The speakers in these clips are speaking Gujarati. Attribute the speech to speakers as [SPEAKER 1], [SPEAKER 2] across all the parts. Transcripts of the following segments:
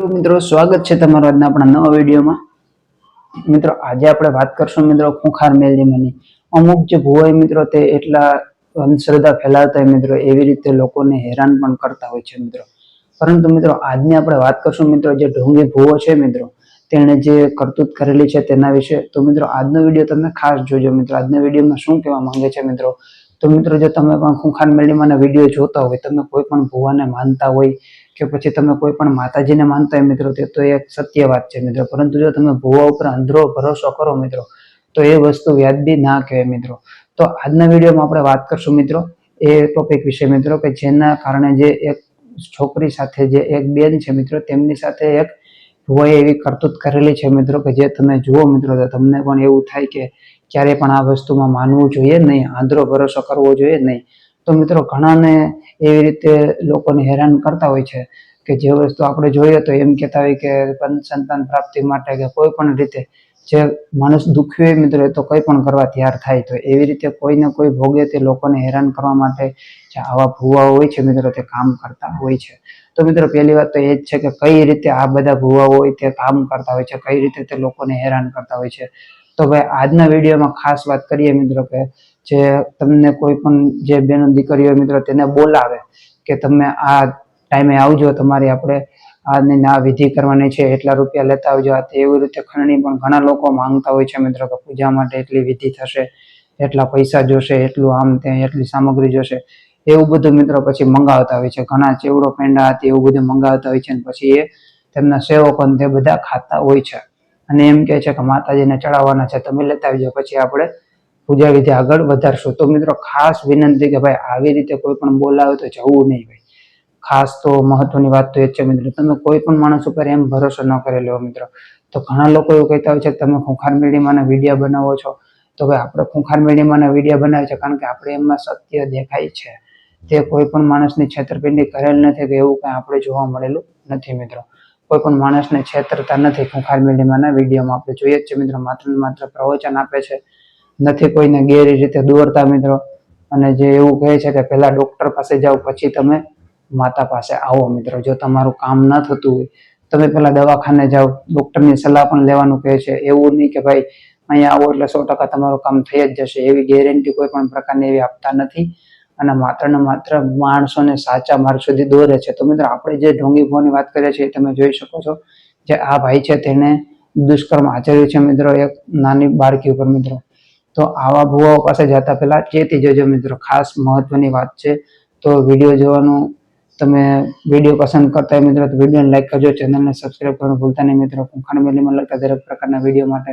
[SPEAKER 1] તો મિત્રો સ્વાગત છે તમારું આજના આપણા નવા વિડીયોમાં। મિત્રો આજે આપણે વાત કરશું મિત્રો ખૂંખાર મેલડીમાંની અમુક જે ભુવાઈ મિત્રો તે એટલા અંધશ્રદ્ધા ફેલાવતા હોય મિત્રો એવી રીતે લોકોને હેરાન પણ કરતા હોય છે મિત્રો। પરંતુ મિત્રો આજની આપણે વાત કરશું મિત્રો જે ઢોંગી ભુવો છે મિત્રો તેણે જે કરતૂત કરેલી છે તેના વિશે। તો મિત્રો આજનો વિડીયો તમે ખાસ જોજો મિત્રો। આજના વિડીયોમાં શું કહેવા માંગે છે મિત્રો, તો મિત્રો જો તમે પણ ખૂંખાર મેલડીમાંના વિડીયો જોતા હોય, તમે કોઈ પણ ભુવાને માનતા હોય કે પછી તમે કોઈ પણ માતાજીને માનતા હોય મિત્રો, તે તો એક સત્ય વાત છે મિત્રો। પરંતુ જો તમે ભુવા ઉપર અંધરો ભરોસો કરો મિત્રો તો એ વસ્તુ વ્યાજબી ના કહેવાય મિત્રો। તો આજના વિડીયોમાં આપણે વાત કરશું મિત્રો એ ટોપિક વિશે મિત્રો કે જેના કારણે જે એક છોકરી સાથે જે એક બેન છે મિત્રો તેમની સાથે એક ભુવાએ એવી કરતૂત કરેલી છે મિત્રો કે જે તમે જુઓ મિત્રો તો તમને પણ એવું થાય કે ક્યારે પણ આ વસ્તુમાં માનવું જોઈએ નહીં, આંધળો ભરોસો કરવો જોઈએ નહીં। તો મિત્રો ઘણાને એવી રીતે લોકોને હેરાન કરતા હોય છે કે જે વસ્તુ આપણે જોઈએ તો એમ કહેતા હોય કે સંતાન પ્રાપ્તિ માટે કે કોઈ પણ રીતે જે માણસ દુઃખી હોય મિત્રો એ તો કંઈ પણ કરવા તૈયાર થાય। તો એવી રીતે કોઈને કોઈ ભોગે તે લોકોને હેરાન કરવા માટે જે આવા ભુવાઓ હોય છે મિત્રો તે કામ કરતા હોય છે। તો મિત્રો પહેલી વાત તો એ જ છે કે કઈ રીતે આ બધા ભુવાઓ હોય તે કામ કરતા હોય છે, કઈ રીતે તે લોકોને હેરાન કરતા હોય છે। તો ભાઈ આજના વિડીયોમાં ખાસ વાત કરીએ મિત્રો કે જે તમને કોઈ પણ જે બેનો દીકરીઓ મિત્રો તેને બોલાવે કે તમે આ ટાઈમે આવજો, તમારી આપણે આ વિધિ કરવાની છે, એટલા રૂપિયા લેતા આવજો। એવી રીતે ખરણી પણ ઘણા લોકો માંગતા હોય છે મિત્રો કે પૂજા માટે એટલી વિધિ થશે, એટલા પૈસા જોશે, એટલું આમ ત્યાં એટલી સામગ્રી જોશે, એવું બધું મિત્રો પછી મંગાવતા હોય છે। ઘણા ચેવડો પેંડા હતી એવું બધું મંગાવતા હોય છે અને પછી એ તેમના સેવકો તે બધા ખાતા હોય છે અને એમ કહે છે કે માતાજીને ચડાવવાના છે, તમે લેતા આવજો, પછી આપણે પૂજા વિધિ આગળ વધારશું। તો મિત્રો ખાસ વિનંતી કે ભાઈ આવી રીતે કોઈ પણ બોલાવે તો જવું નહીં ભાઈ। ખાસ તો મહત્વની વાત તો એ જ છે મિત્રો, તમે કોઈ પણ માણસ ઉપર એમ ભરોસો ન કરી લેવો મિત્રો। તો ઘણા લોકો એવું કહેતા હોય છે કે તમે ખૂંખાર મેલડીમાંના વિડીયો બનાવો છો, તો ભાઈ આપણે ખૂંખાર મેલડીમાંના વિડીયો બનાવીએ છીએ કારણ કે આપણે એમાં સત્ય દેખાય છે, તે કોઈ પણ માણસની છેતરપિંડી કરેલ નથી કે એવું કંઈ આપણે જોવા મળેલું નથી મિત્રો। કોઈ પણ માણસને છેતરતા નથી ખૂંખાર મેલડીમાંના વિડીયોમાં, આપણે જોઈએ જ છે મિત્રો। માત્ર ને માત્ર પ્રવચન આપે છે, નથી કોઈને ગેરી રીતે દોરતા મિત્રો। અને જે એવું કહે છે કે પહેલા ડોક્ટર પાસે જાઓ પછી તમે માતા પાસે આવો મિત્રો। જો તમારું કામ ન થતું હોય તમે પહેલા દવાખાને જાઓ, ડોક્ટરની સલાહ પણ લેવાનું કહે છે। એવું નહીં કે ભાઈ અહીંયા આવો એટલે 100% તમારું કામ થઈ જ જશે, એવી ગેરંટી કોઈ પણ પ્રકારની એવી આપતા નથી અને માત્ર ને માત્ર માણસોને સાચા માર્ગ સુધી દોરે છે। તો મિત્રો આપણે જે ઢોંગી ભુવાની વાત કરીએ છીએ તમે જોઈ શકો છો જે આ ભાઈ છે તેને દુષ્કર્મ આચર્યું છે મિત્રો એક નાની બાળકી ઉપર મિત્રો। તો આવા ભુવાઓ પાસે જતા પહેલા ચેતી જજો મિત્રો, ખાસ મહત્વની વાત છે। તો વિડીયો જોવાનું તમે વિડીયો પસંદ કરતા હોય મિત્રો તો વિડીયોને લાઈક કરજો, ચેનલને સબસ્ક્રાઈબ કરવાનું ભૂલતા નહીં મિત્રો ખૂંખાર મેલડીમાં લગતા દરેક પ્રકારના વિડીયો માટે।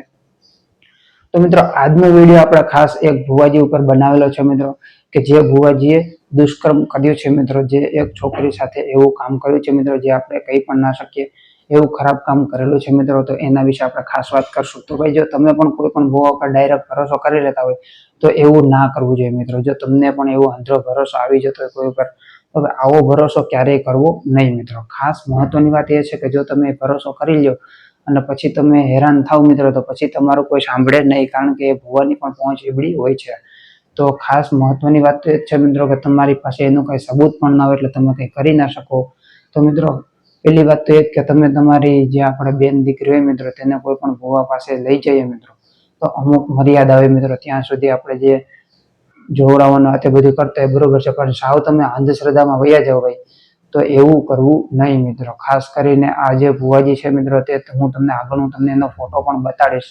[SPEAKER 1] તો મિત્રો આજનો વિડીયો આપણે ખાસ એક ભુવાજી ઉપર બનાવેલો છે મિત્રો કે જે ભુવાજીએ દુષ્કર્મ કર્યું છે મિત્રો, જે એક છોકરી સાથે એવું કામ કર્યું છે મિત્રો જે આપણે કહી પણ ના શકીએ એવું ખરાબ કામ કરેલું છે મિત્રો। તો એના વિશે આપણે ખાસ વાત કરશું। તો ભાઈ જો તમે પણ કોઈ પણ ભુવા પર ડાયરેક્ટ ભરોસો કરી લેતા હોય તો એવું ના કરવું જોઈએ મિત્રો। જો તમને પણ એવો અંધો ભરોસો આવી જતો હોય કોઈ ઉપર તો આવો ભરોસો ક્યારેય કરવો નહીં મિત્રો। ખાસ મહત્વની વાત એ છે કે જો તમે ભરોસો કરી લ્યો અને પછી તમે હેરાન થાવ મિત્રો તો પછી તમારું કોઈ સાંભળે નહીં, કારણ કે એ ભુવાની પણ પહોંચ એવડી હોય છે। તો ખાસ મહત્વની વાત તો એ જ છે મિત્રો કે તમારી પાસે એનું કંઈ સબૂત પણ ના હોય એટલે તમે કંઈ કરી ના શકો। તો મિત્રો પહેલી વાત તો એ જ કે તમે તમારી જે આપણે બેન દીકરી હોય મિત્રો તેને કોઈ પણ ભુવા પાસે લઈ જઈએ મિત્રો તો અમુક મર્યાદા હોય મિત્રો, ત્યાં સુધી આપણે જે જોવડાવવાનું તે બધું કરતા હોય બરોબર છે, પણ સાવ તમે અંધશ્રદ્ધામાં વયા જાવ ભાઈ તો એવું કરવું નહીં મિત્રો। ખાસ કરીને આ જે ભુવાજી છે મિત્રો તે હું તમને એનો ફોટો પણ બતાડીશ।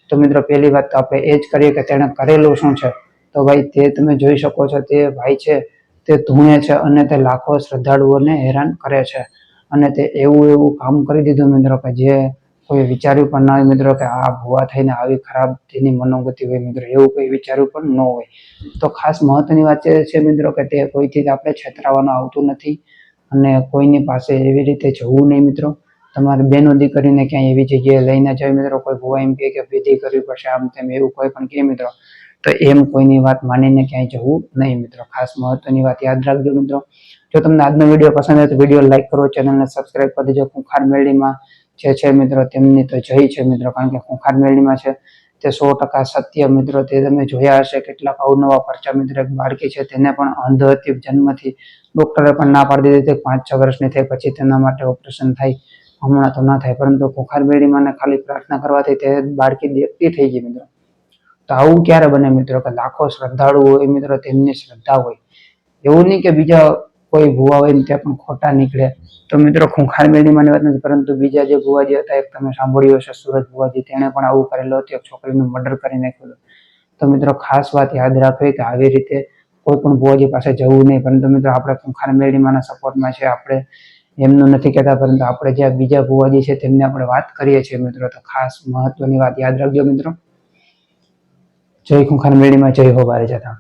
[SPEAKER 1] તો મિત્રો પહેલી વાત તો આપણે એ જ કરીએ કે તેણે કરેલું શું છે। તો ભાઈ તે તમે જોઈ શકો છો તે ભાઈ છે તે ધૂણે છે અને તે લાખો શ્રદ્ધાળુઓને હેરાન કરે છે અને તે એવું કામ કરી દીધું મિત્રો કે જે કોઈ વિચાર્યું પણ ના હોય મિત્રો કે આ ભુવા થઈને આવી ખરાબ તેની મનોગતિ હોય મિત્રો, એવું કોઈ વિચાર્યું પણ ન હોય। તો ખાસ મહત્વની વાત એ છે મિત્રો કે તે કોઈથી આપણે છેતરાવાનું આવતું નથી અને કોઈની પાસે એવી રીતે જવું નહીં મિત્રો। તમારી બેનો દીકરીને ક્યાંય એવી જગ્યાએ લઈને જાય મિત્રો, કોઈ ભુવા એમ કે વિધિ કરવી પડશે આમ તેમ એવું કોઈ પણ કહે મિત્રો તો એમ કોઈની વાત માનીને ક્યાંય જવું નહીં મિત્રો। ખાસ મહત્વની વાત યાદ રાખજો મિત્રો। જો તમને આજનો વિડીયો પસંદ આવે તો વિડીયો લાઈક કરો, ચેનલને સબસ્ક્રાઈબ કરી દેજો। ખૂંખાર મેલડીમાં જે છે મિત્રો તેમની તો જય છે મિત્રો, કારણ કે ખૂંખાર મેલડીમાં છે તે 100% સત્ય મિત્રો। તે તમે જોયા હશે કેટલાક અવનવા પરચા મિત્રો, એક બાળકી છે તેને પણ અંધ હતી જન્મથી, ડોક્ટરે પણ ના પાડી દીધી 5-6 વર્ષની થઈ પછી તેના માટે ઓપરેશન થાય હમણાં તો ના થાય, પરંતુ ખુંખાર મેળી માને ખાલી પ્રાર્થના કરવાથી તે બાળકી દેખતી થઈ ગઈ મિત્રો. તો આવું ક્યારે બને મિત્રો કે લાખો શ્રદ્ધાળુ હોય મિત્રો, તેમની શ્રદ્ધા હોય, એવું નહીં કે બીજા કોઈ ભુવા હોય ને તે પણ ખોટા નીકળે. તો મિત્રો ખુંખાર મેળીમાંની વાત નથી, પરંતુ બીજા જે ભુવાજી હતા, એક તમે સાંભળ્યું હશે સુરજ ભુવાજી, તેણે પણ આવું કરેલું હતું, એક છોકરીનું મર્ડર કરી નાખ્યું. તો મિત્રો ખાસ વાત યાદ રાખવી કે આવી રીતે કોઈ પણ ભુવાજી પાસે જવું નહીં. પરંતુ મિત્રો આપણે ખુંખાર મેળીમાંના સપોર્ટમાં છે, આપણે એમનું નથી કહેતા, પરંતુ આપણે જે બીજા ભુવાજી છે તેમને આપણે વાત કરીએ છીએ મિત્રો. તો ખાસ મહત્વની વાત યાદ રાખજો મિત્રો. જય ખુંખાર મેળીમાં, જય હો બારેજાતા.